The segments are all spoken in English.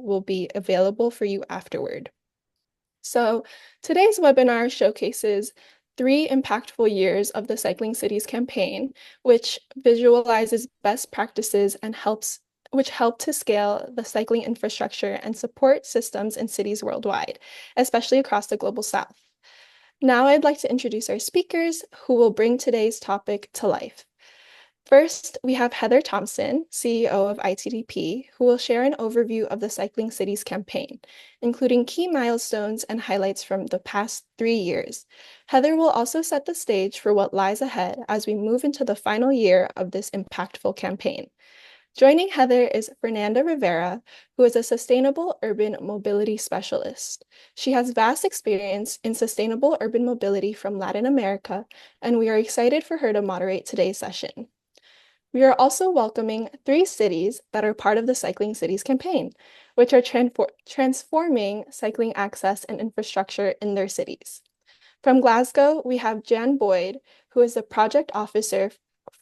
will be available for you afterward. So today's webinar showcases 3 impactful years of the Cycling Cities campaign, which visualizes best practices and which help to scale the cycling infrastructure and support systems in cities worldwide, especially across the global south. Now I'd like to introduce our speakers who will bring today's topic to life. First, we have Heather Thompson, CEO of ITDP, who will share an overview of the Cycling Cities campaign, including key milestones and highlights from the past 3 years. Heather will also set the stage for what lies ahead as we move into the final year of this impactful campaign. Joining Heather is Fernanda Rivera, who is a sustainable urban mobility specialist. She has vast experience in sustainable urban mobility from Latin America, and we are excited for her to moderate today's session. We are also welcoming 3 cities that are part of the Cycling Cities campaign, which are transforming cycling access and infrastructure in their cities. From Glasgow, we have Jan Boyd, who is the project officer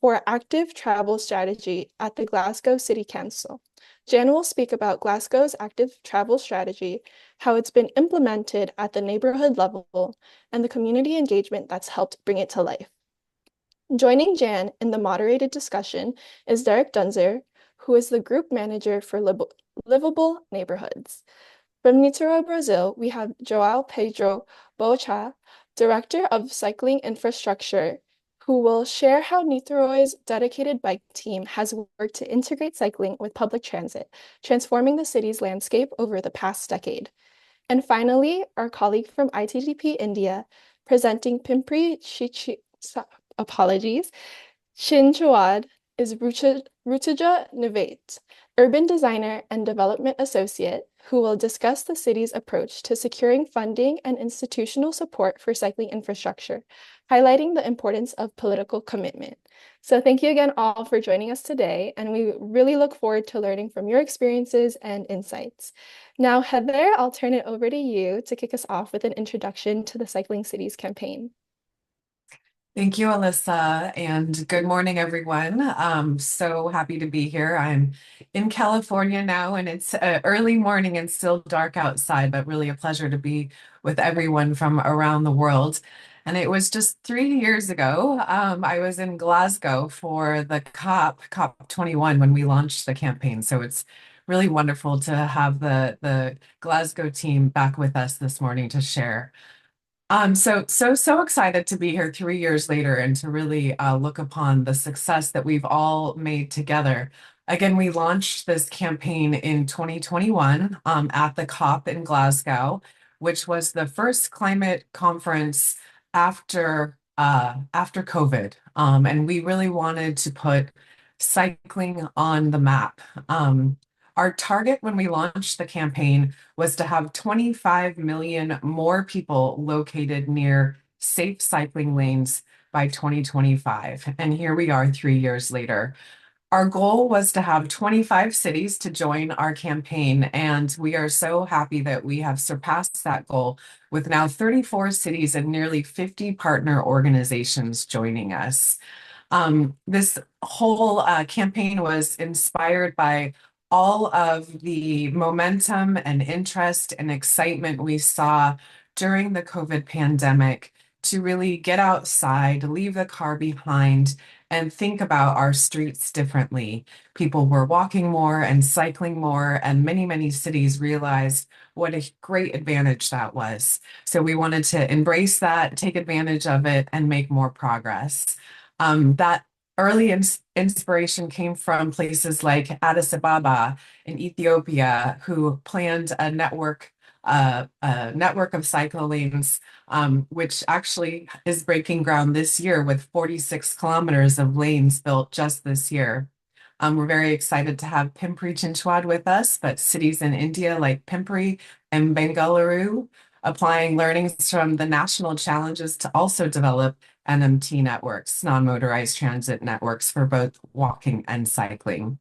for active travel strategy at the Glasgow City Council. Jan will speak about Glasgow's active travel strategy, how it's been implemented at the neighborhood level, and the community engagement that's helped bring it to life. Joining Jan in the moderated discussion is Derek Dunzer, who is the group manager for livable neighborhoods. From Niterói, Brazil, we have João Pedro Bocha, Director of Cycling Infrastructure, who will share how Niterói's dedicated bike team has worked to integrate cycling with public transit, transforming the city's landscape over the past decade. And finally, our colleague from ITDP India, presenting Pimpri Chinchwad is Rutuja Nivate, urban designer and development associate, who will discuss the city's approach to securing funding and institutional support for cycling infrastructure, highlighting the importance of political commitment. So thank you again all for joining us today, and we really look forward to learning from your experiences and insights. Now, Heather, I'll turn it over to you to kick us off with an introduction to the Cycling Cities campaign. Thank you, Alyssa, and good morning, everyone. So happy to be here. I'm in California now, and it's early morning and still dark outside, but really a pleasure to be with everyone from around the world. And it was just 3 years ago, I was in Glasgow for the COP21 when we launched the campaign. So it's really wonderful to have the Glasgow team back with us this morning to share. So excited to be here 3 years later and to really look upon the success that we've all made together. Again, we launched this campaign in 2021 at the COP in Glasgow, which was the first climate conference after COVID. And we really wanted to put cycling on the map. Our target when we launched the campaign was to have 25 million more people located near safe cycling lanes by 2025. And here we are 3 years later. Our goal was to have 25 cities to join our campaign, and we are so happy that we have surpassed that goal with now 34 cities and nearly 50 partner organizations joining us. This whole campaign was inspired by all of the momentum and interest and excitement we saw during the COVID pandemic to really get outside, leave the car behind, and think about our streets differently. People were walking more and cycling more, and many cities realized what a great advantage that was. So we wanted to embrace that, take advantage of it, and make more progress. That early inspiration came from places like Addis Ababa in Ethiopia, who planned a network of cycle lanes, which actually is breaking ground this year with 46 kilometers of lanes built just this year. We're very excited to have Pimpri Chinchwad with us, but cities in India like Pimpri and Bengaluru applying learnings from the national challenges to also develop NMT networks, non-motorized transit networks for both walking and cycling.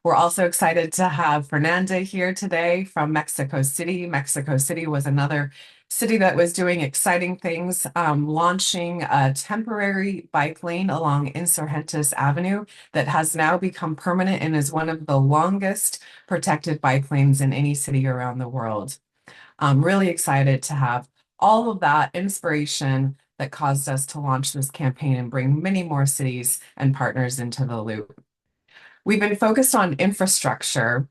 We're also excited to have Fernanda here today from Mexico City. Mexico City was another city that was doing exciting things, launching a temporary bike lane along Insurgentes Avenue that has now become permanent and is one of the longest protected bike lanes in any city around the world. I'm really excited to have all of that inspiration that caused us to launch this campaign and bring many more cities and partners into the loop. We've been focused on infrastructure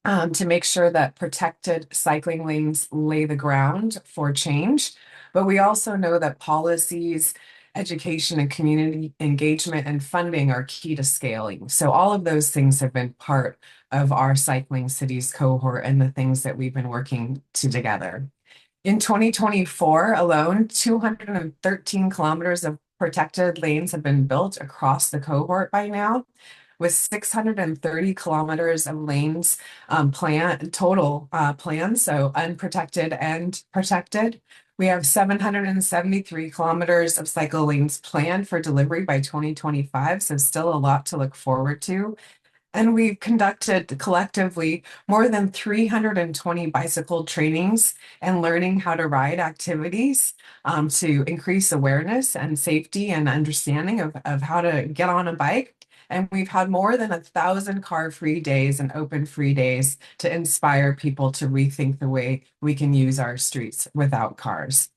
to make sure that protected cycling lanes lay the ground for change. But we also know that policies, education, and community engagement and funding are key to scaling. So all of those things have been part of our Cycling Cities cohort and the things that we've been working together. In 2024 alone, 213 kilometers of protected lanes have been built across the cohort by now, with 630 kilometers of lanes planned, so unprotected and protected. We have 773 kilometers of cycle lanes planned for delivery by 2025, so still a lot to look forward to. And we've conducted collectively more than 320 bicycle trainings and learning how to ride activities to increase awareness and safety and understanding of how to get on a bike. And we've had more than 1,000 car-free days and open-free days to inspire people to rethink the way we can use our streets without cars.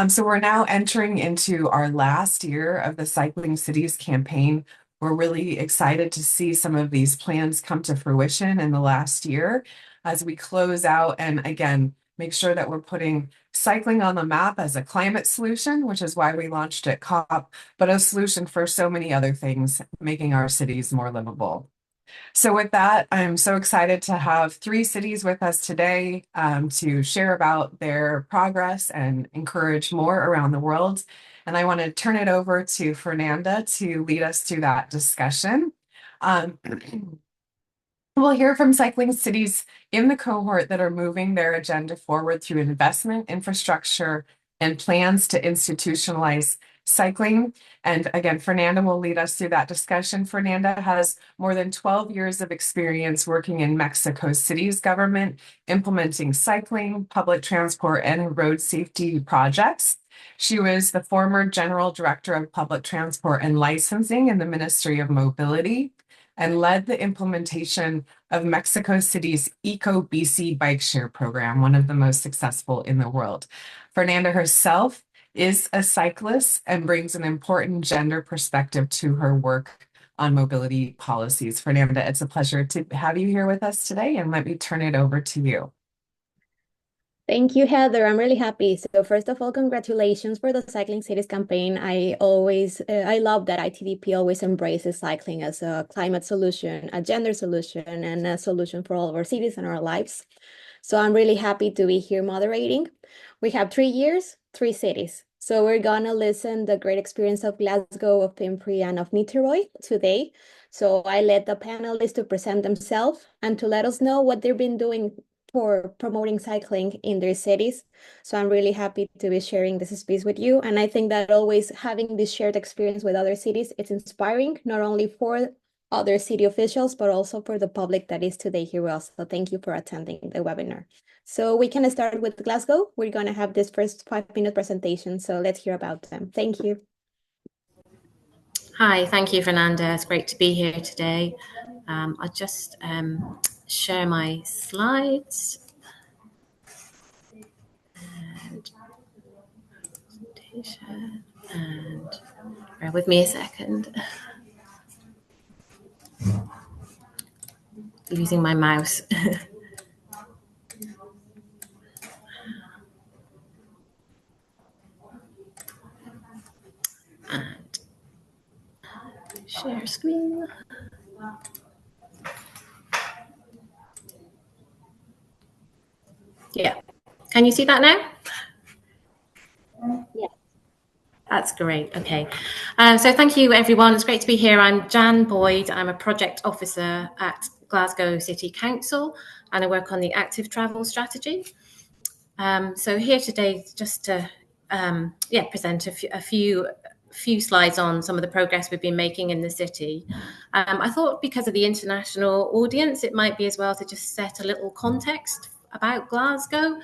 So we're now entering into our last year of the Cycling Cities campaign. We're really excited to see some of these plans come to fruition in the last year as we close out and again, make sure that we're putting cycling on the map as a climate solution, which is why we launched at COP, but a solution for so many other things, making our cities more livable. So with that, I'm so excited to have 3 cities with us today to share about their progress and encourage more around the world. And I want to turn it over to Fernanda to lead us through that discussion. Um, We'll hear from cycling cities in the cohort that are moving their agenda forward through investment, infrastructure, and plans to institutionalize cycling. And again, Fernanda will lead us through that discussion. Fernanda has more than 12 years of experience working in Mexico City's government, implementing cycling, public transport, and road safety projects. She was the former General Director of Public Transport and Licensing in the Ministry of Mobility and led the implementation of Mexico City's Eco BC bikeshare program, one of the most successful in the world. Fernanda herself is a cyclist and brings an important gender perspective to her work on mobility policies. Fernanda, it's a pleasure to have you here with us today, and let me turn it over to you. Thank you, Heather. I'm really happy. So first of all, congratulations for the Cycling Cities campaign. I love that ITDP always embraces cycling as a climate solution, a gender solution, and a solution for all of our cities and our lives. So I'm really happy to be here moderating. We have 3 years, 3 cities. So we're gonna listen the great experience of Glasgow, of Pimpri, and of Niteroi today. So I let the panelists to present themselves and to let us know what they've been doing for promoting cycling in their cities. So I'm really happy to be sharing this space with you. And I think that always having this shared experience with other cities, it's inspiring, not only for other city officials, but also for the public that is today here with us. So thank you for attending the webinar. So we can start with Glasgow. We're gonna have this first 5-minute presentation. So let's hear about them. Thank you. Hi, thank you, Fernanda. It's great to be here today. I'll just share my slides. And bear with me a second. Using my mouse. And share screen. Yeah. Can you see that now? Yeah. That's great. Okay. So thank you, everyone. It's great to be here. I'm Jan Boyd. I'm a project officer at Glasgow City Council, and I work on the active travel strategy. So here today just to present a few few slides on some of the progress we've been making in the city. I thought because of the international audience, it might be as well to just set a little context about Glasgow.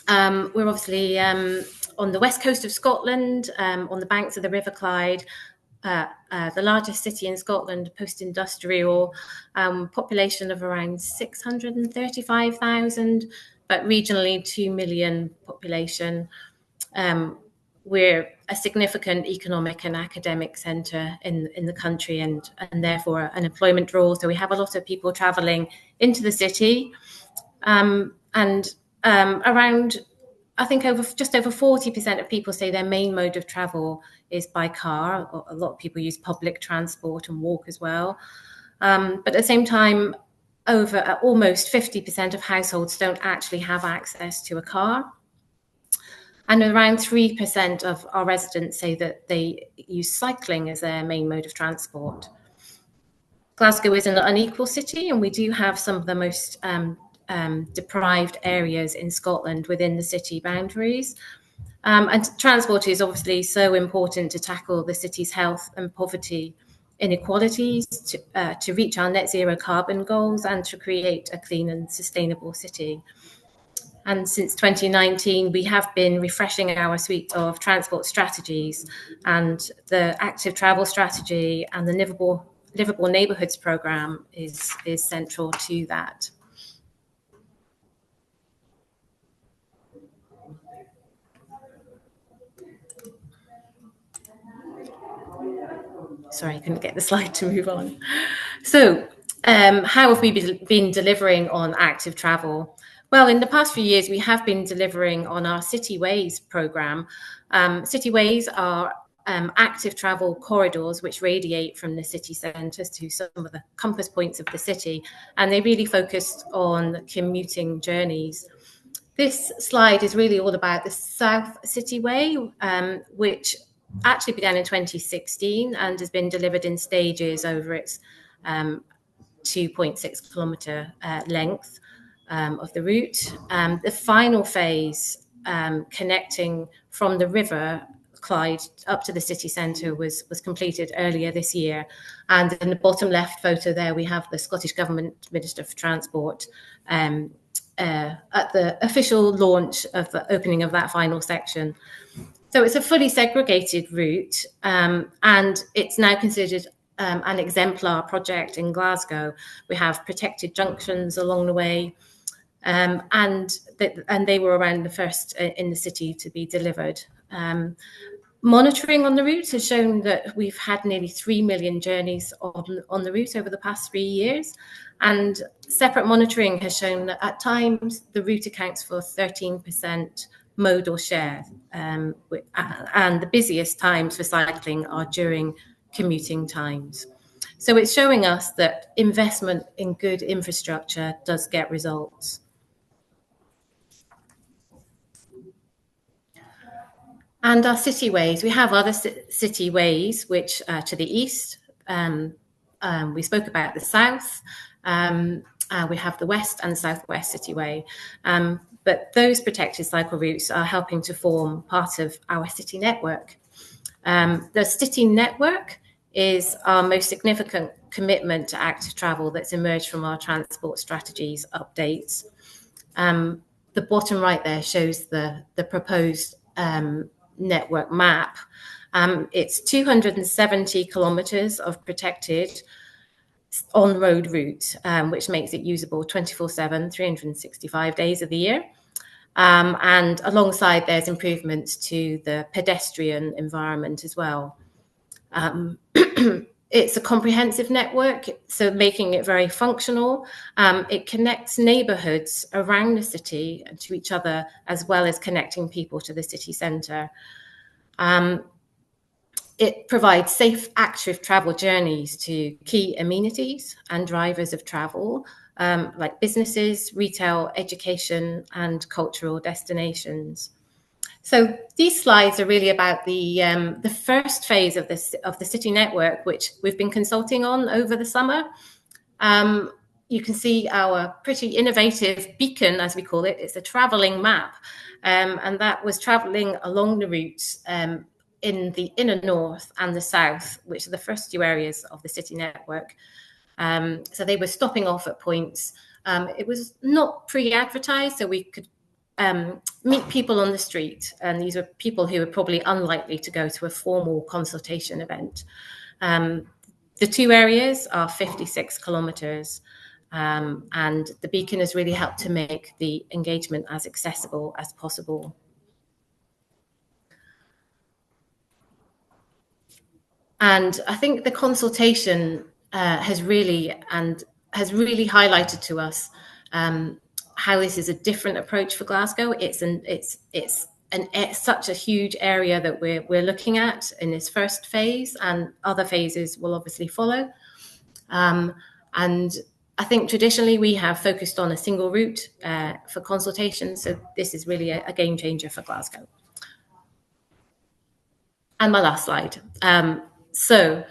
We're obviously on the west coast of Scotland, on the banks of the River Clyde, the largest city in Scotland, post-industrial, population of around 635,000, but regionally 2 million population. We're a significant economic and academic centre in the country, and therefore an employment draw. So we have a lot of people travelling into the city, and around, I think just over 40% of people say their main mode of travel is by car. A lot of people use public transport and walk as well. But at the same time, over almost 50% of households don't actually have access to a car. And around 3% of our residents say that they use cycling as their main mode of transport. Glasgow is an unequal city, and we do have some of the most deprived areas in Scotland within the city boundaries. And transport is obviously so important to tackle the city's health and poverty inequalities, to reach our net zero carbon goals, and to create a clean and sustainable city. And since 2019, we have been refreshing our suite of transport strategies, and the active travel strategy and the livable neighbourhoods programme is central to that. Sorry, I couldn't get the slide to move on. So how have we been delivering on active travel? Well, in the past few years, we have been delivering on our City Ways programme. City Ways are active travel corridors which radiate from the city centres to some of the compass points of the city, and they really focused on commuting journeys. This slide is really all about the South City Way, which actually began in 2016 and has been delivered in stages over its 2.6 kilometre length of the route. The final phase, connecting from the River Clyde up to the city centre, was completed earlier this year. And in the bottom left photo there, we have the Scottish Government Minister for Transport at the official launch of the opening of that final section. So it's a fully segregated route, and it's now considered an exemplar project in Glasgow. We have protected junctions along the way, and they were around the first in the city to be delivered. Monitoring on the route has shown that we've had nearly 3 million journeys on the route over the past 3 years. And separate monitoring has shown that at times the route accounts for 13% modal share. And the busiest times for cycling are during commuting times. So it's showing us that investment in good infrastructure does get results. And our city ways, we have other city ways, which to the east, we spoke about the south, we have the west and southwest city way. But those protected cycle routes are helping to form part of our city network. The city network is our most significant commitment to active travel that's emerged from our transport strategies updates. The bottom right there shows the proposed network map. It's 270 kilometres of protected on-road route, which makes it usable 24/7, 365 days of the year. And alongside, there's improvements to the pedestrian environment as well. It's a comprehensive network, so making it very functional. It connects neighbourhoods around the city to each other, as well as connecting people to the city centre. It provides safe, active travel journeys to key amenities and drivers of travel, like businesses, retail, education, and cultural destinations. So these slides are really about the first phase of the city network, which we've been consulting on over the summer. You can see our pretty innovative beacon, as we call it. It's a travelling map, and that was travelling along the route in the inner north and the south, which are the first two areas of the city network. So they were stopping off at points. It was not pre-advertised, so we could meet people on the street, and these were people who were probably unlikely to go to a formal consultation event. The two areas are 56 kilometres, and the beacon has really helped to make the engagement as accessible as possible. And I think the consultation has really highlighted to us how this is a different approach for Glasgow. It's such a huge area that we're looking at in this first phase, and other phases will obviously follow. And I think traditionally we have focused on a single route for consultation, so this is really a game changer for Glasgow. And my last slide. So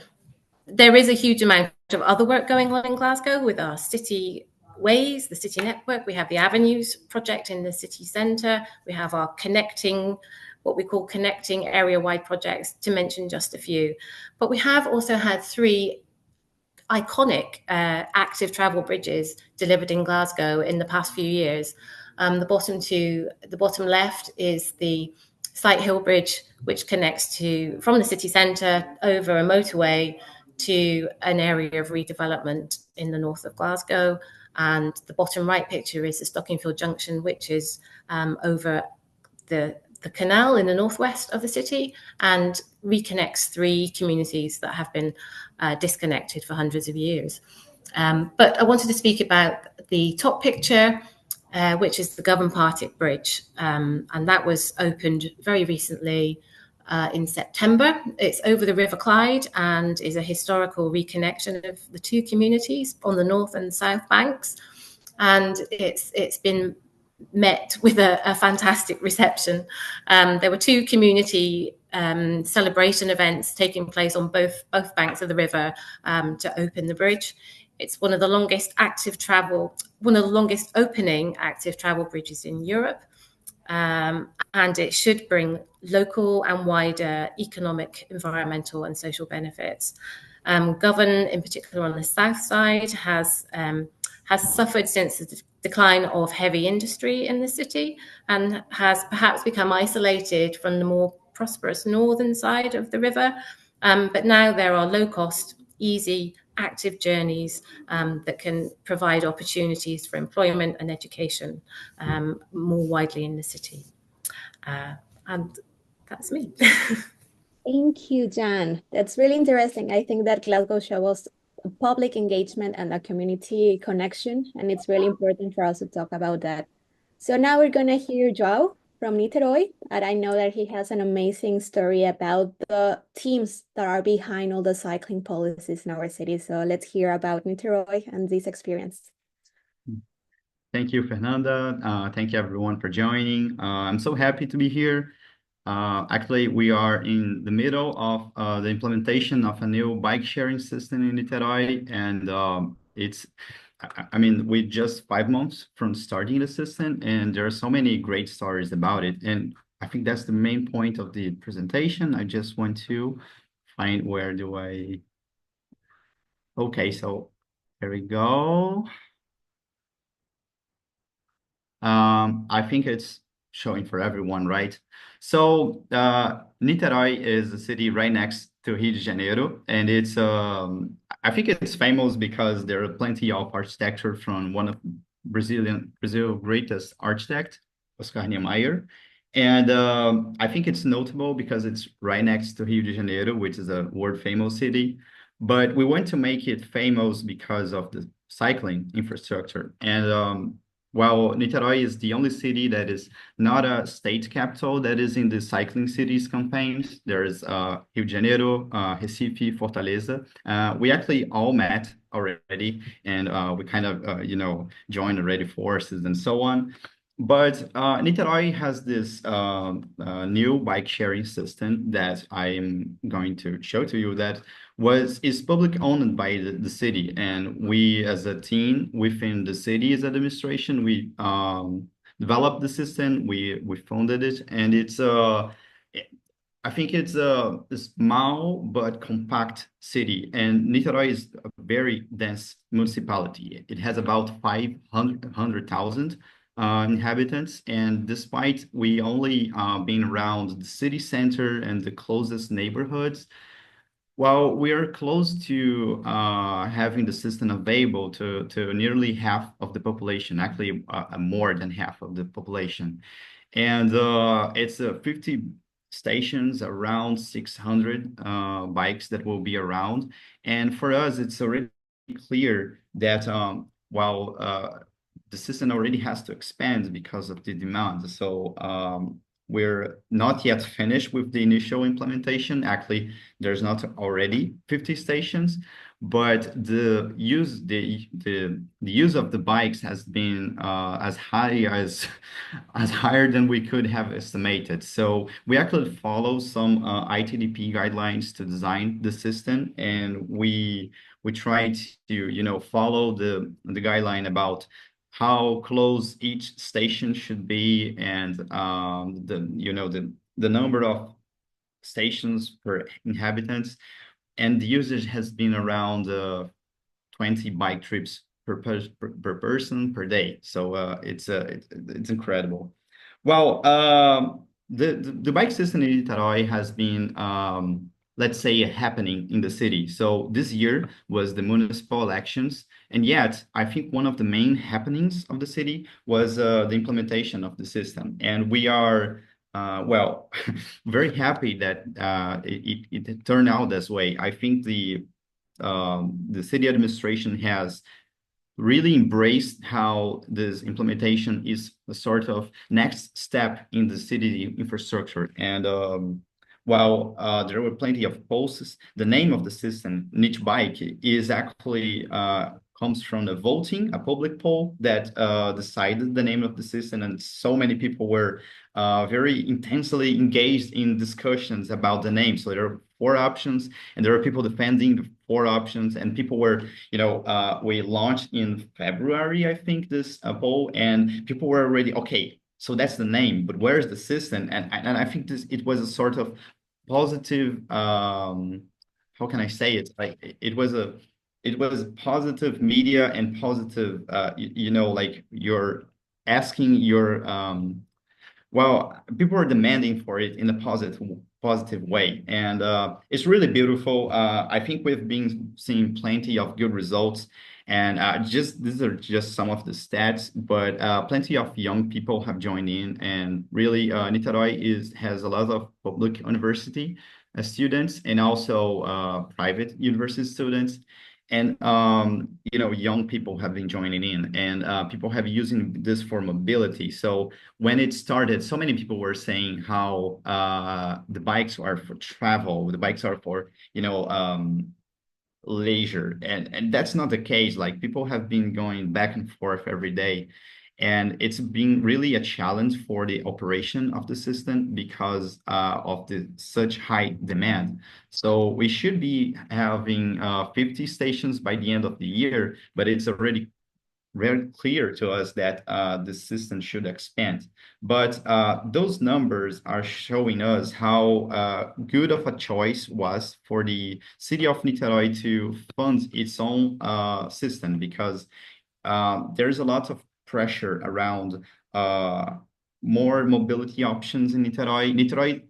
there is a huge amount of other work going on in Glasgow with our city ways, the city network. We have the Avenues project in the city centre. We have our what we call connecting area-wide projects, to mention just a few. But we have also had 3 iconic active travel bridges delivered in Glasgow in the past few years. The bottom left is the Sight Hill Bridge, which connects from the city centre over a motorway to an area of redevelopment in the north of Glasgow. And the bottom right picture is the Stockingfield Junction, which is over the canal in the northwest of the city, and reconnects 3 communities that have been disconnected for hundreds of years. But I wanted to speak about the top picture, which is the Govan Partick Bridge, and that was opened very recently in September. It's over the River Clyde and is a historical reconnection of the 2 communities on the north and south banks. And it's been met with a fantastic reception. There were 2 community celebration events taking place on both banks of the river to open the bridge. It's one of the longest opening active travel bridges in Europe. And it should bring local and wider economic, environmental and social benefits. Govan, in particular on the south side, has suffered since the decline of heavy industry in the city, and has perhaps become isolated from the more prosperous northern side of the river. But now there are low-cost, easy, active journeys that can provide opportunities for employment and education more widely in the city. And that's me. Thank you, Jan. That's really interesting. I think that Glasgow shows public engagement and a community connection, and it's really important for us to talk about that. So now we're going to hear Joao from Niterói, and I know that he has an amazing story about the teams that are behind all the cycling policies in our city. So let's hear about Niterói and this experience. Thank you, Fernanda. Thank you, everyone, for joining. I'm so happy to be here. Actually, we are in the middle of the implementation of a new bike sharing system in Niterói, and I mean, we're just 5 months from starting the system, and there are so many great stories about it. And I think that's the main point of the presentation. I just want to find okay, so here we go. I think it's showing for everyone, right? So Niterói is a city right next to Rio de Janeiro, and it's I think it's famous because there are plenty of architecture from one of Brazil's greatest architect, Oscar Niemeyer. And I think it's notable because it's right next to Rio de Janeiro, which is a world famous city. But we want to make it famous because of the cycling infrastructure. And well, Niterói is the only city that is not a state capital that is in the cycling cities campaigns. There's Rio de Janeiro, Recife, Fortaleza. We actually all met already, and we kind of, joined already forces and so on. But Niterói has this new bike sharing system that I'm going to show to you that is public owned by the city, and we as a team within the city's administration, we developed the system, we funded it, and I think it's a small but compact city, and Niterói is a very dense municipality. It has about 500,000 inhabitants, and despite we only being around the city center and the closest neighborhoods, well, we are close to having the system available to nearly half of the population, actually more than half of the population. And it's 50 stations, around 600 bikes that will be around. And for us, it's already clear that while the system already has to expand because of the demand. So we're not yet finished with the initial implementation. Actually, there's not already 50 stations, but the use of the bikes has been as high as higher than we could have estimated. So we actually follow some ITDP guidelines to design the system, and we try to follow the guideline about how close each station should be, and the number of stations per inhabitants, and the usage has been around 20 bike trips per person per day. So it's incredible. Well, the bike system in Italy has been let's say happening in the city. So this year was the municipal elections, and yet I think one of the main happenings of the city was the implementation of the system, and we are well, very happy that it turned out this way. I think the city administration has really embraced how this implementation is a sort of next step in the city infrastructure. And while there were plenty of posts, the name of the system, Niche Bike, is actually comes from the voting, a public poll that decided the name of the system, and so many people were very intensely engaged in discussions about the name. So there are four options, and there are people defending the four options, and people were, we launched in February, I think, this poll, and people were already, okay, so that's the name, but where's the system? And I think it was a sort of positive, how can I say it? Like it was positive media and positive, like you're asking your well, people are demanding for it in a positive way, and it's really beautiful. I think we've been seeing plenty of good results, and just these are just some of the stats, but plenty of young people have joined in, and really, Niterói has a lot of public university students and also private university students. And young people have been joining in, and people have using this for mobility. So when it started, so many people were saying how the bikes are for travel, the bikes are for leisure, and that's not the case. Like, people have been going back and forth every day, and it's been really a challenge for the operation of the system because of the such high demand. So we should be having 50 stations by the end of the year, but it's already very clear to us that the system should expand. But those numbers are showing us how good of a choice was for the city of Niterói to fund its own system, because there's a lot of pressure around more mobility options in Niterói. Niterói,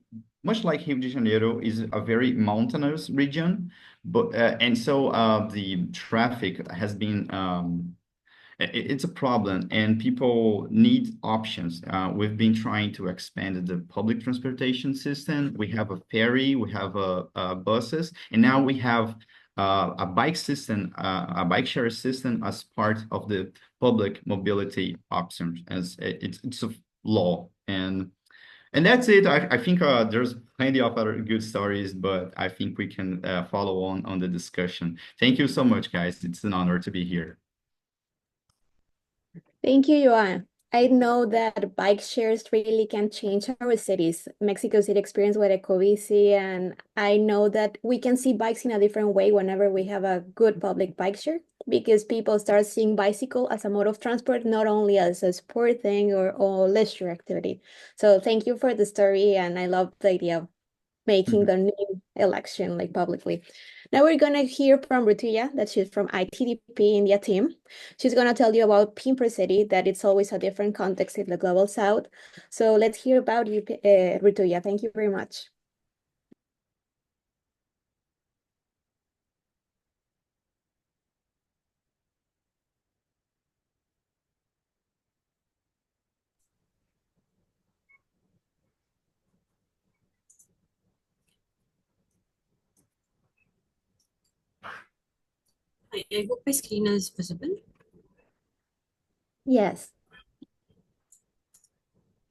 much like Rio de Janeiro, is a very mountainous region, but and so the traffic has been it's a problem, and people need options. We've been trying to expand the public transportation system. We have a ferry, we have buses, and now we have a bike system, a bike share system as part of the public mobility options, as it's a law. And that's it. I think there's plenty of other good stories, but I think we can follow on the discussion. Thank you so much, guys. It's an honor to be here. Thank you, Joan. I know that bike shares really can change our cities. Mexico City experienced with Ecobici, and I know that we can see bikes in a different way whenever we have a good public bike share, because people start seeing bicycle as a mode of transport, not only as a sport thing or leisure activity. So thank you for the story, and I love the idea making the name election like publicly. Now we're gonna hear from Rutuya, that she's from ITDP India team. She's gonna tell you about Pimpri City, that it's always a different context in the global south. So let's hear about you, Rutuya. Thank you very much. I hope my screen is visible. Yes.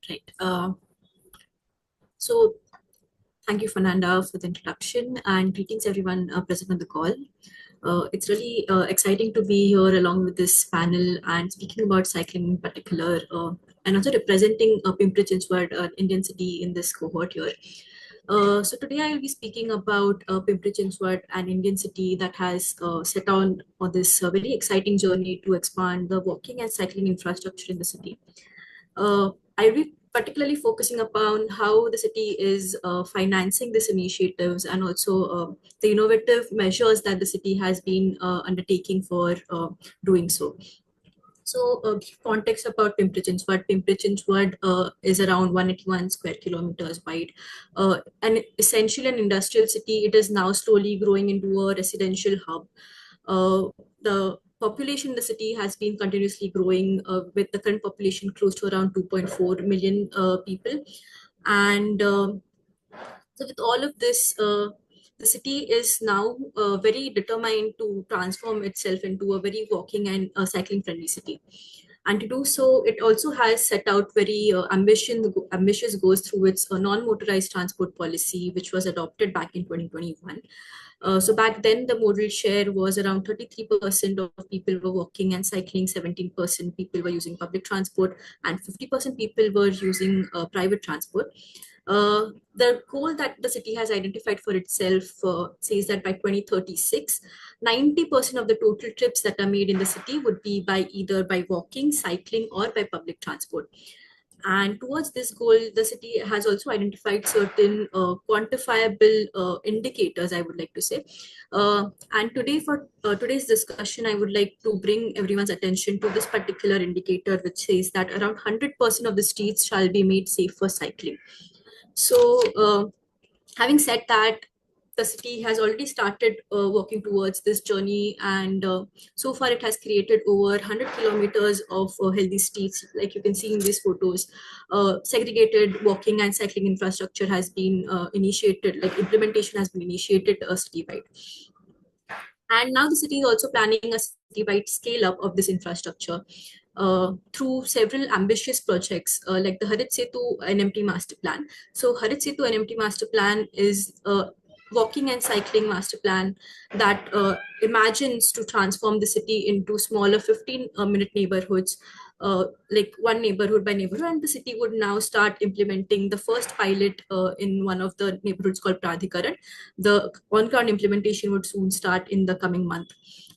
Right. So thank you, Fernanda, for the introduction, and greetings everyone present on the call. It's really exciting to be here along with this panel and speaking about cycling in particular, and also representing Pimpri Chinchwad, an Indian city in this cohort here. So today I will be speaking about Pimpri Chinchwad, an Indian city that has set on this very exciting journey to expand the walking and cycling infrastructure in the city. I will be particularly focusing upon how the city is financing these initiatives and also the innovative measures that the city has been undertaking for doing so. So, context about Pimpri Chinchwad. Pimpri Chinchwad is around 181 square kilometers wide, and essentially an industrial city. It is now slowly growing into a residential hub. The population in the city has been continuously growing, with the current population close to around 2.4 million people. And so, with all of this, the city is now very determined to transform itself into a very walking and cycling friendly city. And to do so, it also has set out very ambitious goals through its non-motorized transport policy, which was adopted back in 2021. So back then, the modal share was around 33% of people were walking and cycling, 17% people were using public transport, and 50% people were using private transport. The goal that the city has identified for itself says that by 2036, 90% of the total trips that are made in the city would be by either by walking, cycling, or by public transport. And towards this goal, the city has also identified certain quantifiable indicators, I would like to say. And today, for today's discussion, I would like to bring everyone's attention to this particular indicator, which says that around 100% of the streets shall be made safe for cycling. So, having said that, the city has already started working towards this journey, and so far it has created over 100 kilometers of healthy streets. Like you can see in these photos, segregated walking and cycling infrastructure has been initiated, like implementation has been initiated citywide. And now the city is also planning a citywide scale up of this infrastructure through several ambitious projects like the Harit Setu NMT Master Plan. So Harit Setu NMT Master Plan is a walking and cycling master plan that imagines to transform the city into smaller 15-minute neighborhoods, like one neighborhood by neighborhood, and the city would now start implementing the first pilot in one of the neighborhoods called Pradhikaran. The on-ground implementation would soon start in the coming month.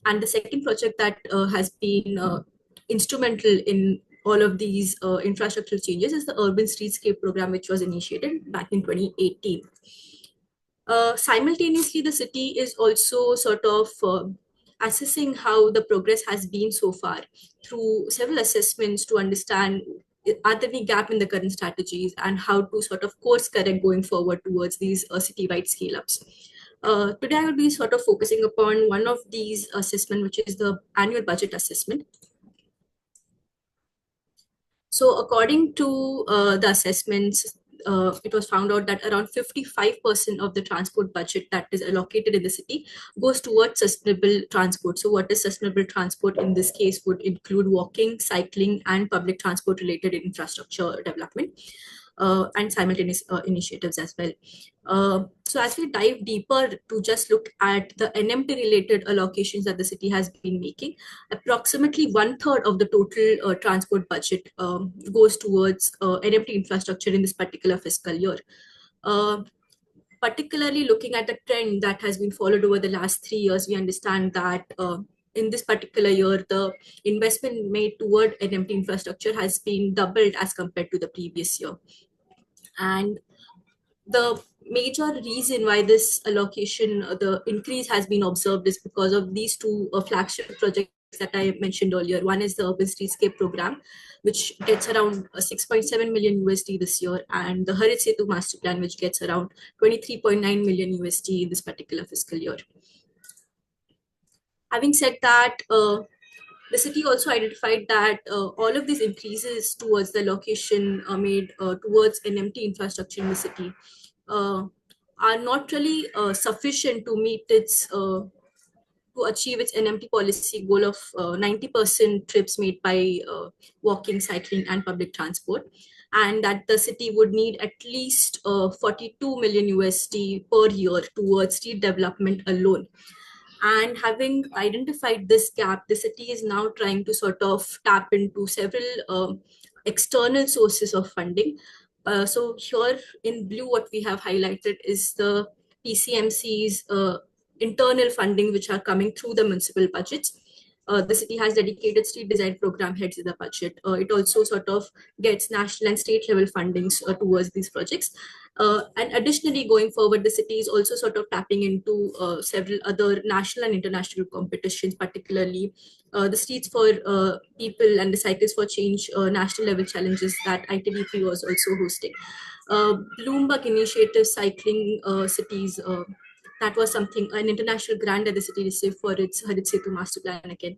And the second project that has been instrumental in all of these infrastructural changes is the Urban Streetscape program, which was initiated back in 2018. Simultaneously, the city is also sort of assessing how the progress has been so far through several assessments to understand are there any gap in the current strategies and how to sort of course correct going forward towards these citywide scale ups. Today, I will be sort of focusing upon one of these assessment, which is the annual budget assessment. So according to the assessments, it was found out that around 55% of the transport budget that is allocated in the city goes towards sustainable transport. So what is sustainable transport in this case would include walking, cycling, and public transport related infrastructure development. And simultaneous initiatives as well. So as we dive deeper to just look at the NMT related allocations that the city has been making, approximately 1/3 of the total transport budget goes towards NMT infrastructure in this particular fiscal year. Particularly looking at the trend that has been followed over the last 3 years, we understand that in this particular year, the investment made toward NMT infrastructure has been doubled as compared to the previous year. And the major reason why this allocation, the increase has been observed is because of these two flagship projects that I mentioned earlier. One is the Urban Streetscape program, which gets around 6.7 million USD this year, and the Harit Setu Master Plan, which gets around 23.9 million USD in this particular fiscal year. Having said that, the city also identified that all of these increases towards the location made towards NMT infrastructure in the city are not really sufficient to meet its to achieve its NMT policy goal of 90% trips made by walking, cycling, and public transport, and that the city would need at least 42 million USD per year towards street development alone. And having identified this gap, the city is now trying to sort of tap into several external sources of funding. So here in blue, what we have highlighted is the PCMC's internal funding, which are coming through the municipal budgets. The city has dedicated street design program heads in the budget. It also sort of gets national and state level fundings towards these projects. And additionally, going forward, the city is also sort of tapping into several other national and international competitions, particularly the Streets for People and the Cycles for Change national level challenges that ITDP was also hosting. Bloomberg Initiative Cycling Cities, that was something, an international grant that the city received for its Harit Setu Master Plan again.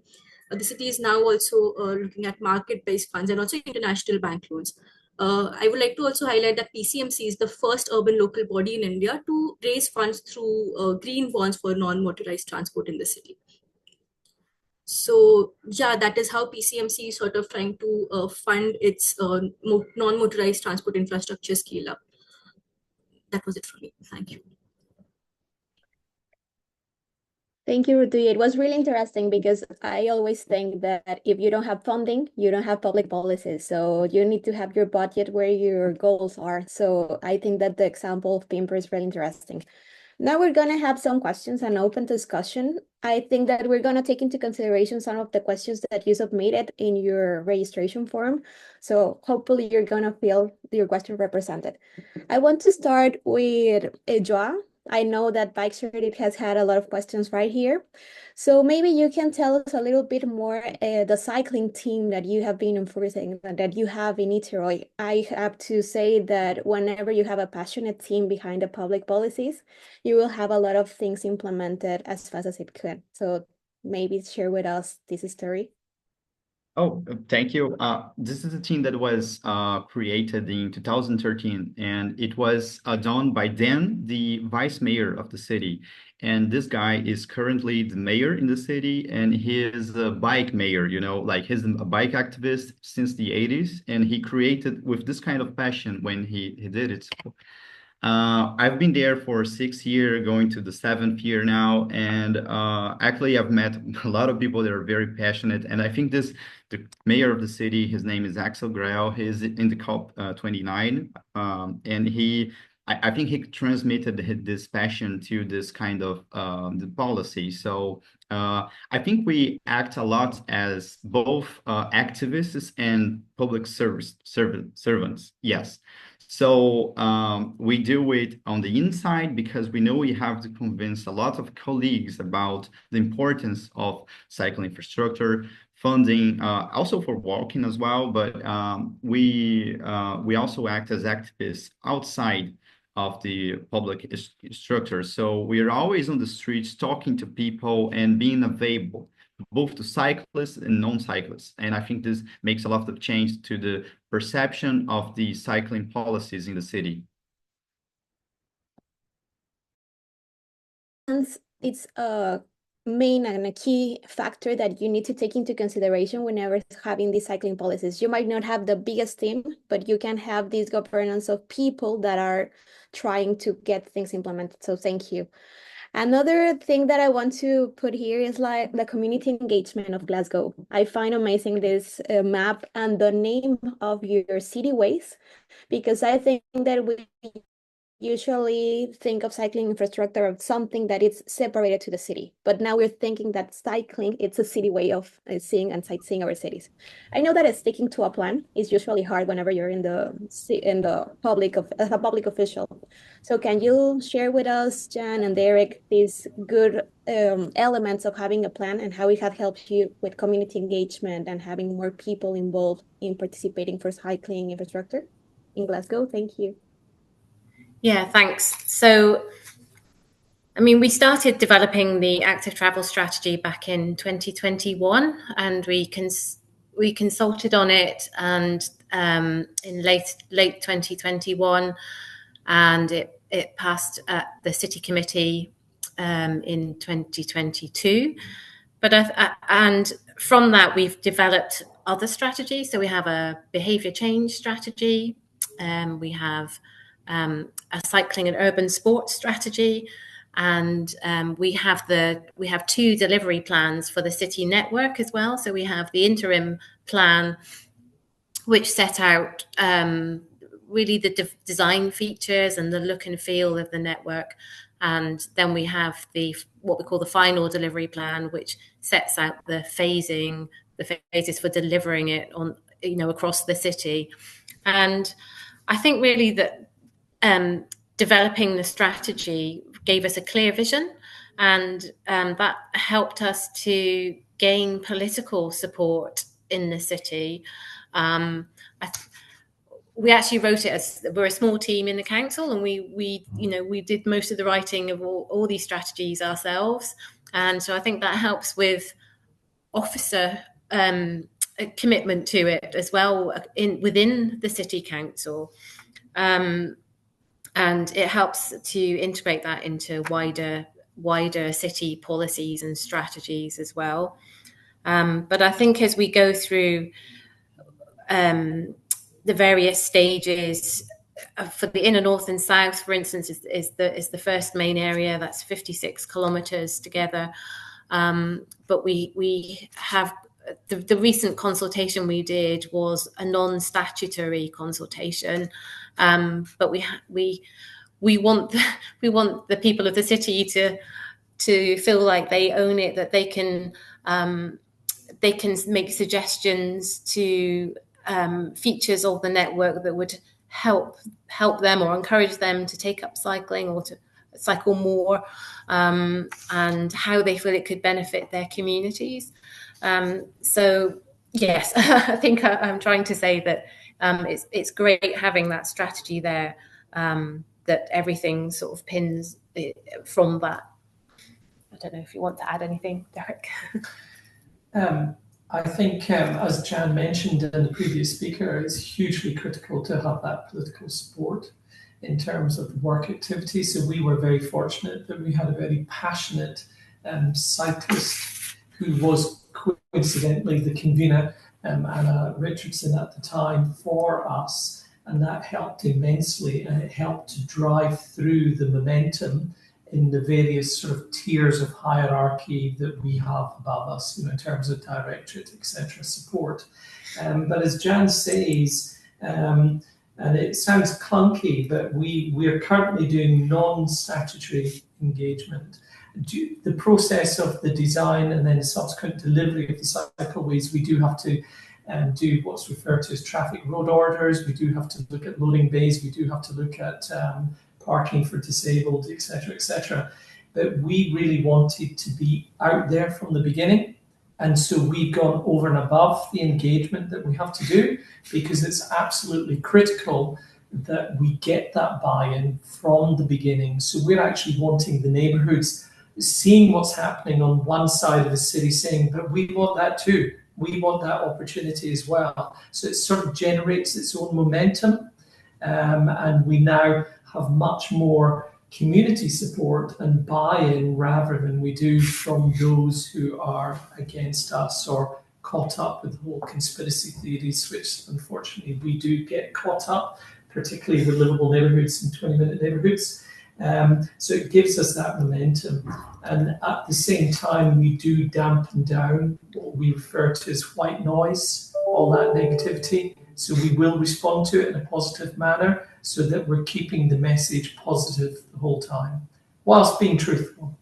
The city is now also looking at market-based funds and also international bank loans. I would like to also highlight that PCMC is the first urban local body in India to raise funds through green bonds for non-motorized transport in the city. So yeah, that is how PCMC is sort of trying to fund its non-motorized transport infrastructure scale up. That was it from me. Thank you. Thank you, Rutu. It was really interesting because I always think that if you don't have funding, you don't have public policies. So you need to have your budget where your goals are. So I think that the example of Pimper is really interesting. Now we're going to have some questions and open discussion. I think that we're going to take into consideration some of the questions that you submitted in your registration form. So hopefully you're going to feel your question represented. I want to start with Joa. I know that bikeshare has had a lot of questions right here. So maybe you can tell us a little bit more the cycling team that you have been enforcing, that you have in Italy. I have to say that whenever you have a passionate team behind the public policies, you will have a lot of things implemented as fast as it can. So maybe share with us this story. Oh, thank you. This is a team that was created in 2013, and it was done by Dan, the vice mayor of the city. And this guy is currently the mayor in the city, and he is a bike mayor, you know, like he's a bike activist since the 80s, and he created with this kind of passion when he did it. I've been there for 6 years, going to the 7th year now, and actually I've met a lot of people that are very passionate, and I think the mayor of the city, his name is Axel Grael, he's in the COP 29, and I think he transmitted this passion to this kind of the policy. So I think we act a lot as both activists and public servants. Yes. So we do it on the inside because we know we have to convince a lot of colleagues about the importance of cycling infrastructure, funding, also for walking as well. But we also act as activists outside of the public structure. So we are always on the streets talking to people and being available, both to cyclists and non-cyclists. And I think this makes a lot of change to the perception of the cycling policies in the city. It's a main and a key factor that you need to take into consideration whenever having these cycling policies. You might not have the biggest team, but you can have this governance of people that are trying to get things implemented. So thank you. Another thing that I want to put here is like the community engagement of Glasgow. I find amazing this map and the name of your city ways, because I think that we usually think of cycling infrastructure as something that is separated to the city. But now we're thinking that cycling, it's a city way of seeing and sightseeing our cities. I know that sticking to a plan is usually hard whenever you're in the public of as a public official. So can you share with us, Jan and Derek, these good elements of having a plan and how it has helped you with community engagement and having more people involved in participating for cycling infrastructure in Glasgow? Thank you. Yeah, thanks. So, I mean, we started developing the active travel strategy back in 2021, and we consulted on it, and in late 2021, and it passed at the city committee in 2022. And from that, we've developed other strategies. So we have a behaviour change strategy, we have a cycling and urban sports strategy, and we have two delivery plans for the city network as well. So we have the interim plan, which set out really the design features and the look and feel of the network. And then we have what we call the final delivery plan, which sets out the phases for delivering it on, across the city. And I think really that developing the strategy gave us a clear vision, and that helped us to gain political support in the city. We actually wrote it as we're a small team in the council, and we did most of the writing of all these strategies ourselves, and so I think that helps with officer commitment to it as well within the city council, and it helps to integrate that into wider city policies and strategies as well. But I think as we go through the various stages for the inner north and south, for instance, is the first main area. That's 56 kilometres together. But we have the recent consultation we did was a non-statutory consultation. But we want the people of the city to feel like they own it, that they can make suggestions to features of the network that would help them or encourage them to take up cycling or to cycle more, and how they feel it could benefit their communities. So yes, I think I'm trying to say that it's great having that strategy there, that everything sort of pins from that. I don't know if you want to add anything, Derek. I think, as Jan mentioned and the previous speaker, it's hugely critical to have that political support in terms of the work activity. So we were very fortunate that we had a very passionate cyclist who was coincidentally the convener, Anna Richardson at the time, for us. And that helped immensely, and it helped to drive through the momentum in the various sort of tiers of hierarchy that we have above us, in terms of directorate, etc. support. But as Jan says, and it sounds clunky, but we are currently doing non-statutory engagement. The process of the design and then subsequent delivery of the cycleways, we do have to do what's referred to as traffic road orders. We do have to look at loading bays. We do have to look at parking for disabled, etc., etc. But we really wanted to be out there from the beginning. And so we've gone over and above the engagement that we have to do, because it's absolutely critical that we get that buy-in from the beginning. So we're actually wanting the neighbourhoods seeing what's happening on one side of the city, saying, but we want that too. We want that opportunity as well. So it sort of generates its own momentum. And we now have much more community support and buy-in rather than we do from those who are against us or caught up with the whole conspiracy theories, which unfortunately we do get caught up, particularly with livable neighbourhoods and 20-minute neighbourhoods. So it gives us that momentum. And at the same time, we do dampen down what we refer to as white noise, all that negativity, So we will respond to it in a positive manner so that we're keeping the message positive the whole time, whilst being truthful,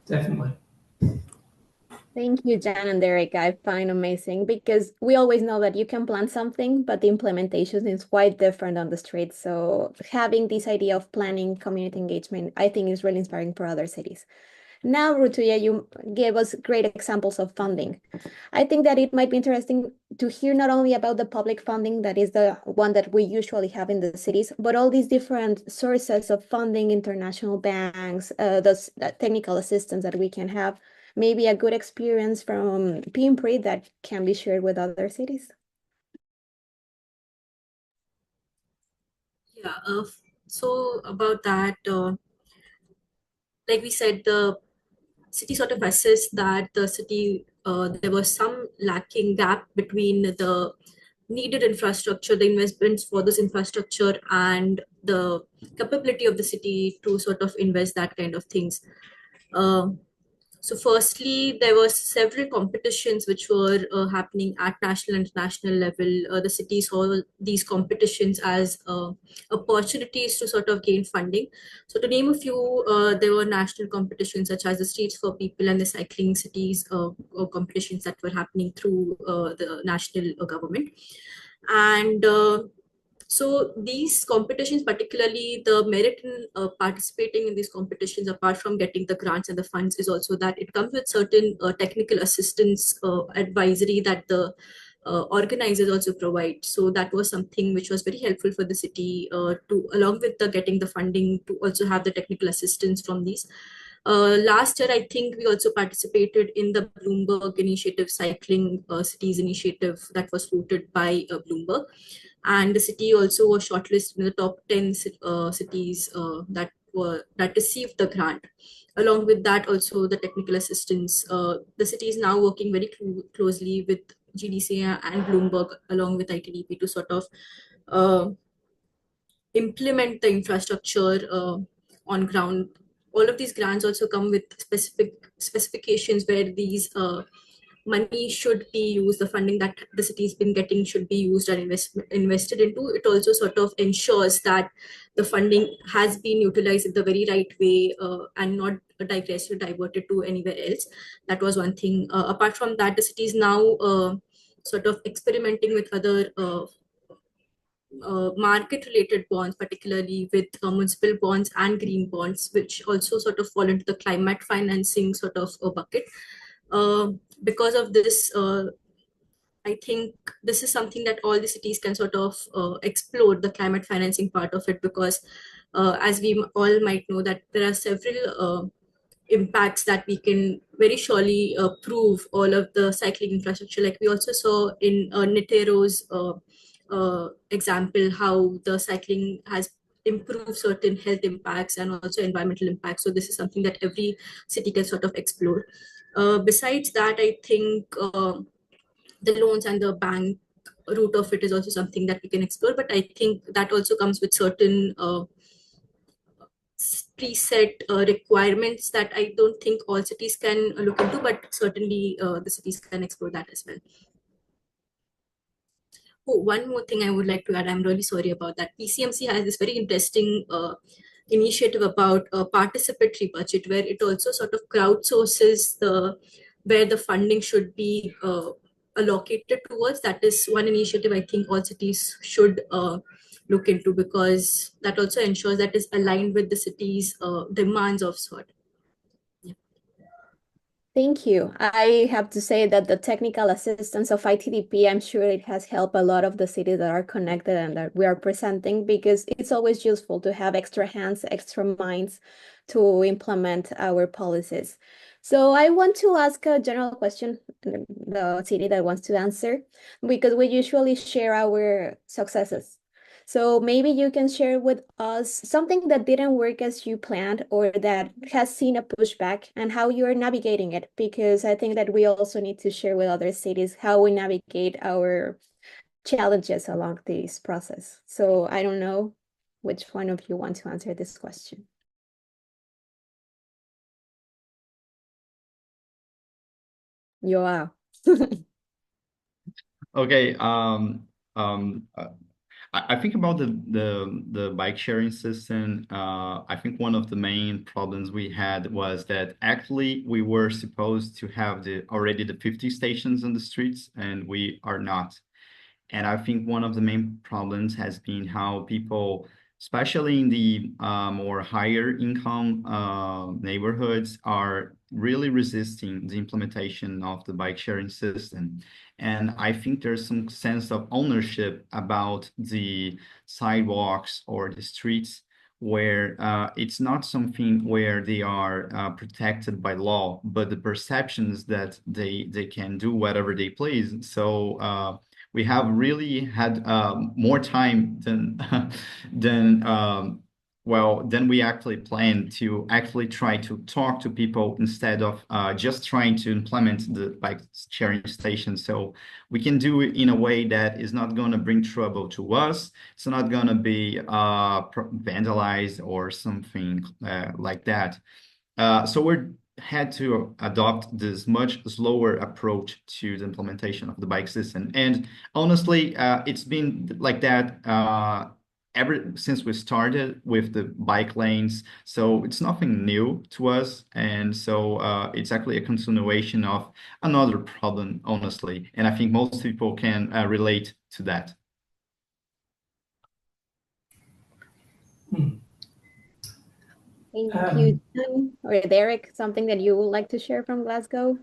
definitely. Thank you, Jan and Derek. I find amazing because we always know that you can plan something, but the implementation is quite different on the street. So having this idea of planning community engagement, I think is really inspiring for other cities. Now, Rutuya, you gave us great examples of funding. I think that it might be interesting to hear not only about the public funding, that is the one that we usually have in the cities, but all these different sources of funding, international banks, the technical assistance that we can have, maybe a good experience from Pimpri that can be shared with other cities. Yeah, so about that, like we said, the city sort of assessed that the city, there was some lacking gap between the needed infrastructure, the investments for this infrastructure, and the capability of the city to sort of invest that kind of things. Uh, so firstly, there were several competitions which were happening at national and international level. The city saw these competitions as opportunities to sort of gain funding. So to name a few, there were national competitions such as the Streets for People and the Cycling Cities competitions that were happening through the national government. And so these competitions, particularly the merit in participating in these competitions, apart from getting the grants and the funds, is also that it comes with certain technical assistance advisory that the organizers also provide. So that was something which was very helpful for the city to, along with the getting the funding, to also have the technical assistance from these. Last year, I think we also participated in the Bloomberg Initiative Cycling Cities Initiative that was floated by Bloomberg. And the city also was shortlisted in the top 10 cities that received the grant. Along with that, also the technical assistance. The city is now working very closely with GDCA and Bloomberg, along with ITDP, to sort of uh, implement the infrastructure on ground. All of these grants also come with specific specifications where these money should be used, the funding that the city's been getting should be used and invested into. It also sort of ensures that the funding has been utilized in the very right way and not digressed or diverted to anywhere else. That was one thing. Apart from that, the city is now sort of experimenting with other market related bonds, particularly with municipal bonds and green bonds, which also sort of fall into the climate financing sort of bucket. Because of this, I think this is something that all the cities can sort of explore, the climate financing part of it, because as we all might know that there are several impacts that we can very surely prove all of the cycling infrastructure. Like we also saw in Nitero's example, how the cycling has improved certain health impacts and also environmental impacts. So this is something that every city can sort of explore. Besides that, I think the loans and the bank route of it is also something that we can explore. But I think that also comes with certain preset requirements that I don't think all cities can look into, but certainly the cities can explore that as well. Oh, one more thing I would like to add. I'm really sorry about that. PCMC has this very interesting initiative about a participatory budget, where it also sort of crowdsources where the funding should be allocated towards. That is one initiative I think all cities should look into, because that also ensures that is aligned with the city's demands of sort. Thank you. I have to say that the technical assistance of ITDP, I'm sure it has helped a lot of the cities that are connected and that we are presenting, because it's always useful to have extra hands, extra minds to implement our policies. So I want to ask a general question, the city that wants to answer, because we usually share our successes. So maybe you can share with us something that didn't work as you planned or that has seen a pushback and how you're navigating it, because I think that we also need to share with other cities how we navigate our challenges along this process. So I don't know which one of you want to answer this question. Joao. Okay. Um, I think about the bike sharing system. I think one of the main problems we had was that actually we were supposed to have already the 50 stations on the streets, and we are not. And I think one of the main problems has been how people, especially in the more higher income neighborhoods, are really resisting the implementation of the bike sharing system. And I think there's some sense of ownership about the sidewalks or the streets where it's not something where they are protected by law, but the perceptions that they can do whatever they please. So we have really had more time than than than we actually planned to actually try to talk to people instead of just trying to implement the bike sharing station. So we can do it in a way that is not going to bring trouble to us. It's not going to be vandalized or something like that. So we had to adopt this much slower approach to the implementation of the bike system. And honestly, it's been like that ever since we started with the bike lanes. So it's nothing new to us. And so it's actually a continuation of another problem, honestly. And I think most people can relate to that. Thank you, Jan. Or Derek, something that you would like to share from Glasgow?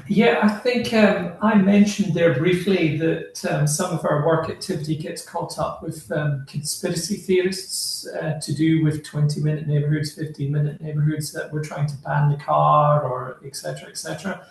Yeah, I think I mentioned there briefly that some of our work activity gets caught up with conspiracy theorists to do with 20-minute neighborhoods, 15-minute neighborhoods, that we're trying to ban the car or et cetera, et cetera.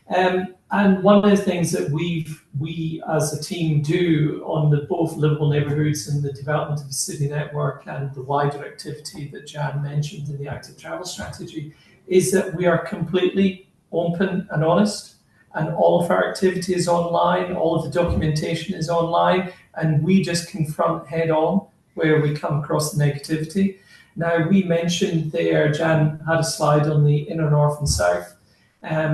And one of the things that we as a team do on the both livable neighborhoods and the development of the city network and the wider activity that Jan mentioned in the active travel strategy is that we are completely open and honest, and all of our activity is online, all of the documentation is online, and we just confront head on where we come across the negativity. Now, we mentioned there, Jan had a slide on the inner north and south.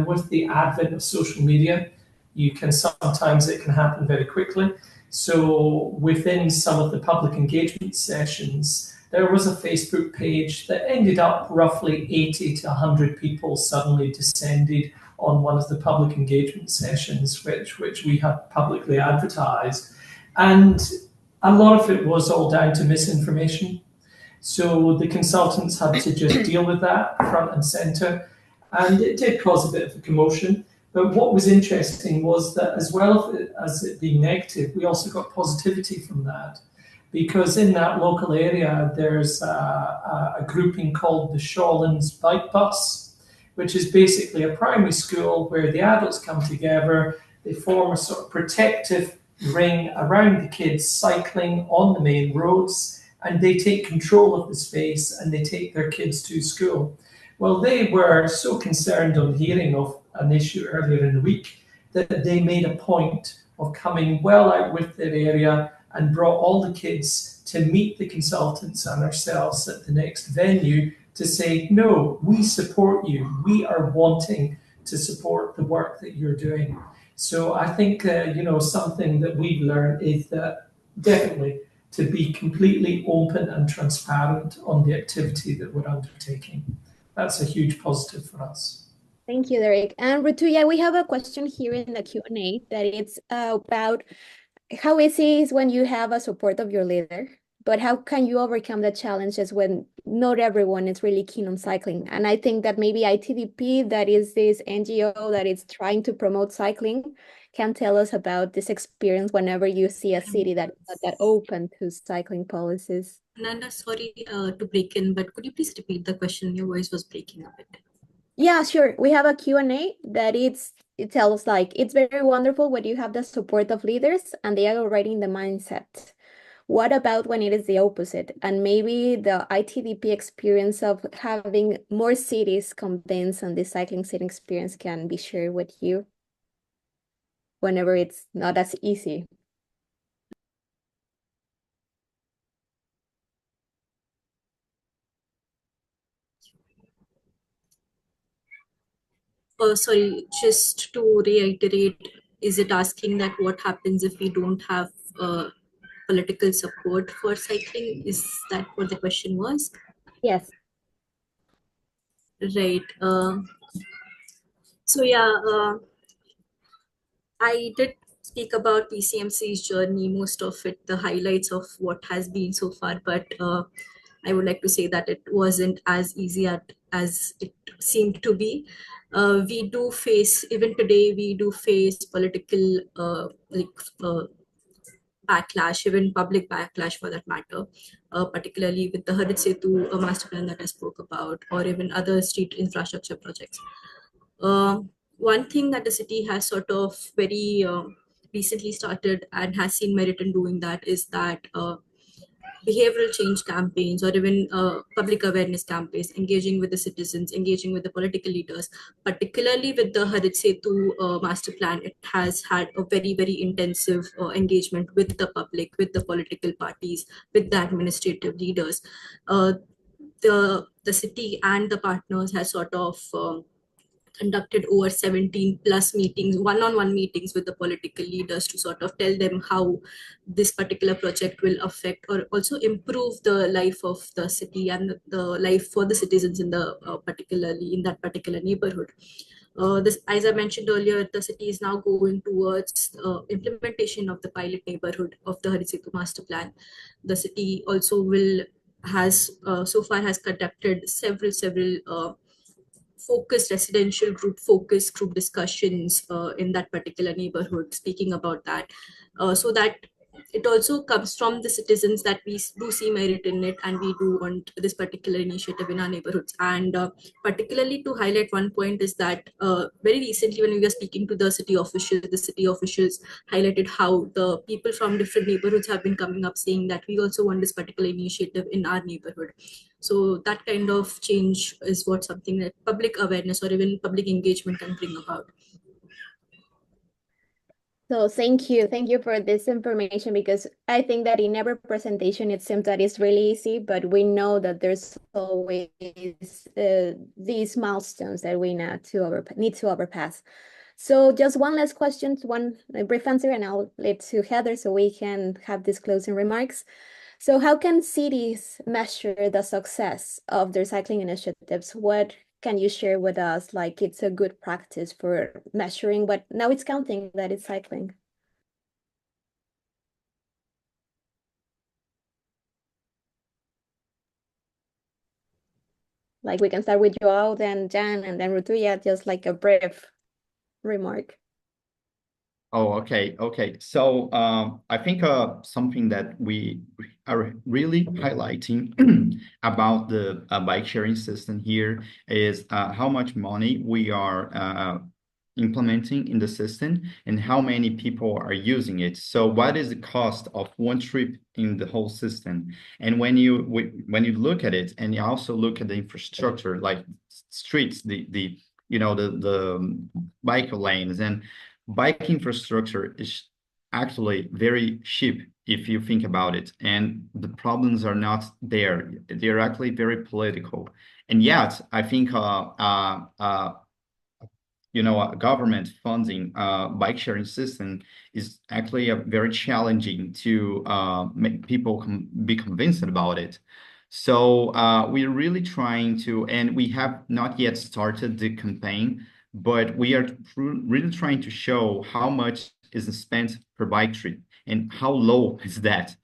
With the advent of social media, you can sometimes it can happen very quickly. So within some of the public engagement sessions, there was a Facebook page that ended up roughly 80 to 100 people suddenly descended on one of the public engagement sessions, which we had publicly advertised. And a lot of it was all down to misinformation. So the consultants had to just deal with that front and center. And it did cause a bit of a commotion. But what was interesting was that as well as it being negative, we also got positivity from that. Because in that local area, there's a grouping called the Shawlands Bike Bus, which is basically a primary school where the adults come together, they form a sort of protective ring around the kids cycling on the main roads, and they take control of the space and they take their kids to school. Well, they were so concerned on hearing of an issue earlier in the week that they made a point of coming well out with their area and brought all the kids to meet the consultants and ourselves at the next venue to say, no, we support you. We are wanting to support the work that you're doing. So I think, something that we've learned is that definitely to be completely open and transparent on the activity that we're undertaking. That's a huge positive for us. Thank you, Derek. And Ritu, yeah, we have a question here in the Q&A that it's about how easy is when you have a support of your leader, but how can you overcome the challenges when not everyone is really keen on cycling? And I think that maybe ITDP, that is this NGO that is trying to promote cycling, can tell us about this experience whenever you see a city that is not that open to cycling policies. Fernanda, sorry to break in, but could you please repeat the question? Your voice was breaking a bit. Yeah, sure. We have a Q&A that it tells like, it's very wonderful when you have the support of leaders and they are already in the mindset. What about when it is the opposite? And maybe the ITDP experience of having more cities convinced on this cycling city experience can be shared with you whenever it's not as easy. Sorry, just to reiterate, Is it asking that what happens if we don't have political support for cycling? Is that what the question was? Yes. Right. So yeah, I did speak about PCMC's journey, most of it, the highlights of what has been so far, but I would like to say that it wasn't as easy as it seemed to be. We do face, even today, we do face political backlash, even public backlash for that matter, particularly with the Harit Setu master plan that I spoke about, or even other street infrastructure projects. One thing that the city has sort of very recently started and has seen merit in doing that is that behavioral change campaigns or even public awareness campaigns, engaging with the citizens, engaging with the political leaders, particularly with the Harit Setu master plan. It has had a very, very intensive engagement with the public, with the political parties, with the administrative leaders. Uh, the city and the partners has sort of conducted over 17 plus meetings, one-on-one meetings with the political leaders to sort of tell them how this particular project will affect or also improve the life of the city and the life for the citizens in the particularly in that particular neighborhood. This, as I mentioned earlier, the city is now going towards implementation of the pilot neighborhood of the Harit Setu master plan. The city also will has so far has conducted several focused residential group focus group discussions in that particular neighborhood, speaking about that, so that it also comes from the citizens that we do see merit in it and we do want this particular initiative in our neighborhoods. And particularly to highlight one point is that very recently when we were speaking to the city officials highlighted how the people from different neighborhoods have been coming up saying that we also want this particular initiative in our neighborhood. So that kind of change is what something that public awareness or even public engagement can bring about. So thank you for this information, because I think that in every presentation it seems that it's really easy, but we know that there's always these milestones that we need to overpass. So just one last question, one brief answer, and I'll let to Heather so we can have these closing remarks. So how can cities measure the success of their cycling initiatives? What can you share with us? Like it's a good practice for measuring, but now it's counting that it's cycling. Like we can start with Joao, then Jan, and then Rutuya, just like a brief remark. Oh, okay. So I think something that we are really highlighting about the bike sharing system here is how much money we are implementing in the system and how many people are using it. So what is the cost of one trip in the whole system? And when you look at it and you also look at the infrastructure like streets, the bike lanes and bike infrastructure is actually very cheap if you think about it, and the problems are not there. They're actually very political, and yet I think government funding bike sharing system is actually a very challenging to make people be convinced about it. So we're really trying to, and we have not yet started the campaign, but we are really trying to show how much is spent per bike trip and how low is that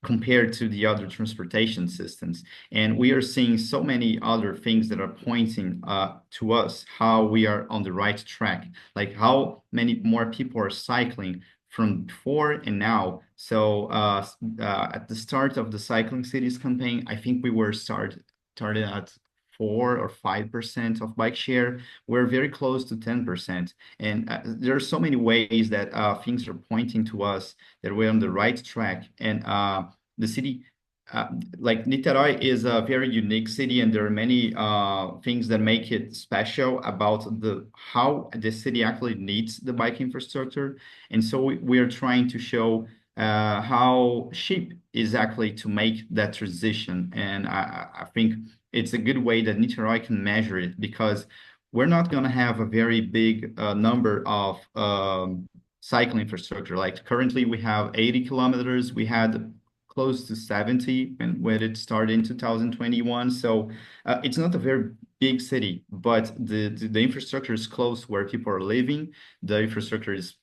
compared to the other transportation systems. And we are seeing so many other things that are pointing to us how we are on the right track, like how many more people are cycling from before and now. So at the start of the Cycling Cities campaign, I think we were started at 4 or 5% of bike share. We're very close to 10%. And there are so many ways that things are pointing to us that we're on the right track. And the city, like Niterói is a very unique city, and there are many things that make it special about how the city actually needs the bike infrastructure. And so we are trying to show how cheap is actually to make that transition. And I think it's a good way that Niterói can measure it, because we're not going to have a very big number of cycling infrastructure. Like currently we have 80 kilometers. We had close to 70 when it started in 2021. So it's not a very big city, but the infrastructure is close where people are living. The infrastructure is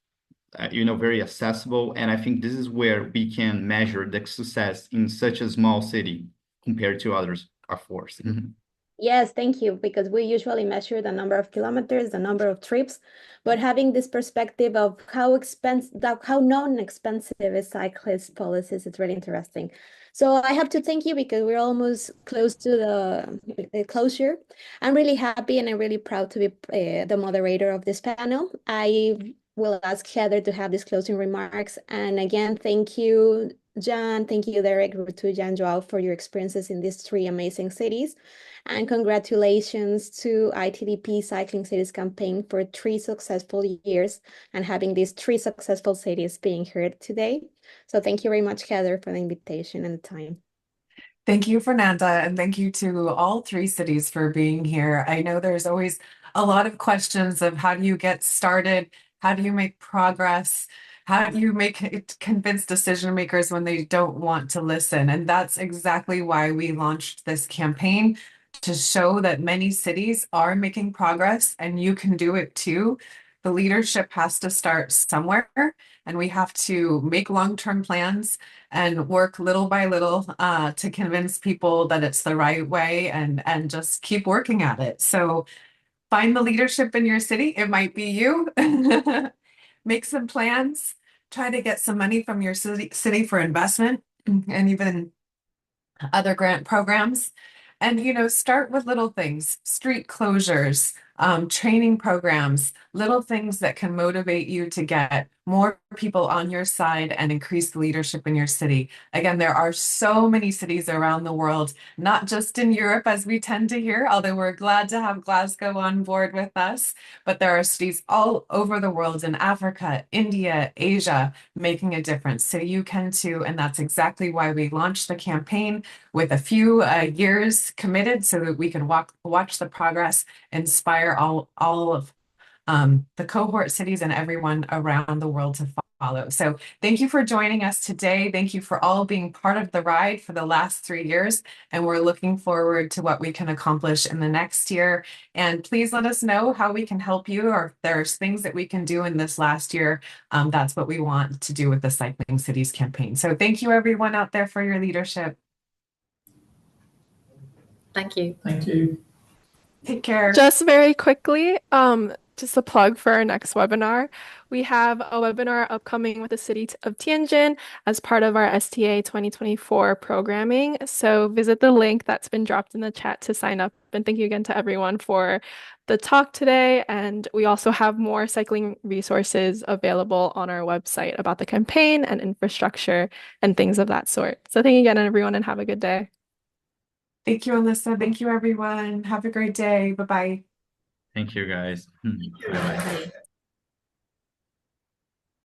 very accessible. And I think this is where we can measure the success in such a small city compared to others, of course. Yes, thank you, because we usually measure the number of kilometers, the number of trips, but having this perspective of how non-expensive is cyclist policies is really interesting. So I have to thank you because we're almost close to the closure. I'm really happy and I'm really proud to be the moderator of this panel. I will ask Heather to have these closing remarks. And again, thank you, Jan, thank you, Derek, Rutu, Jan, Joao, for your experiences in these three amazing cities. And congratulations to ITDP Cycling Cities campaign for 3 successful years and having these 3 successful cities being heard today. So thank you very much, Heather, for the invitation and the time. Thank you, Fernanda, and thank you to all 3 cities for being here. I know there's always a lot of questions of how do you get started? How do you make progress? How do you convince decision makers when they don't want to listen? And that's exactly why we launched this campaign, to show that many cities are making progress and you can do it too. The leadership has to start somewhere, and we have to make long-term plans and work little by little to convince people that it's the right way, and just keep working at it. So find the leadership in your city. It might be you. Make some plans. Try to get some money from your city for investment and even other grant programs. And, start with little things, street closures, training programs, little things that can motivate you to get more people on your side and increase the leadership in your city. Again, there are so many cities around the world, not just in Europe, as we tend to hear, although we're glad to have Glasgow on board with us, but there are cities all over the world, in Africa, India, Asia, making a difference. So you can too, and that's exactly why we launched the campaign with a few years committed, so that we can watch the progress, inspire all of the cohort cities and everyone around the world to follow. So thank you for joining us today. Thank you for all being part of the ride for the last 3 years. And we're looking forward to what we can accomplish in the next year. And please let us know how we can help you, or if there's things that we can do in this last year. That's what we want to do with the Cycling Cities campaign. So thank you, everyone out there, for your leadership. Thank you. Thank you. Take care. Just very quickly, just a plug for our next webinar. We have a webinar upcoming with the city of Tianjin as part of our STA 2024 programming. So visit the link that's been dropped in the chat to sign up. And thank you again to everyone for the talk today. And we also have more cycling resources available on our website about the campaign and infrastructure and things of that sort. So thank you again, everyone, and have a good day. Thank you, Alyssa. Thank you, everyone. Have a great day. Bye-bye. Thank you, guys. Thank you. Bye-bye. Bye.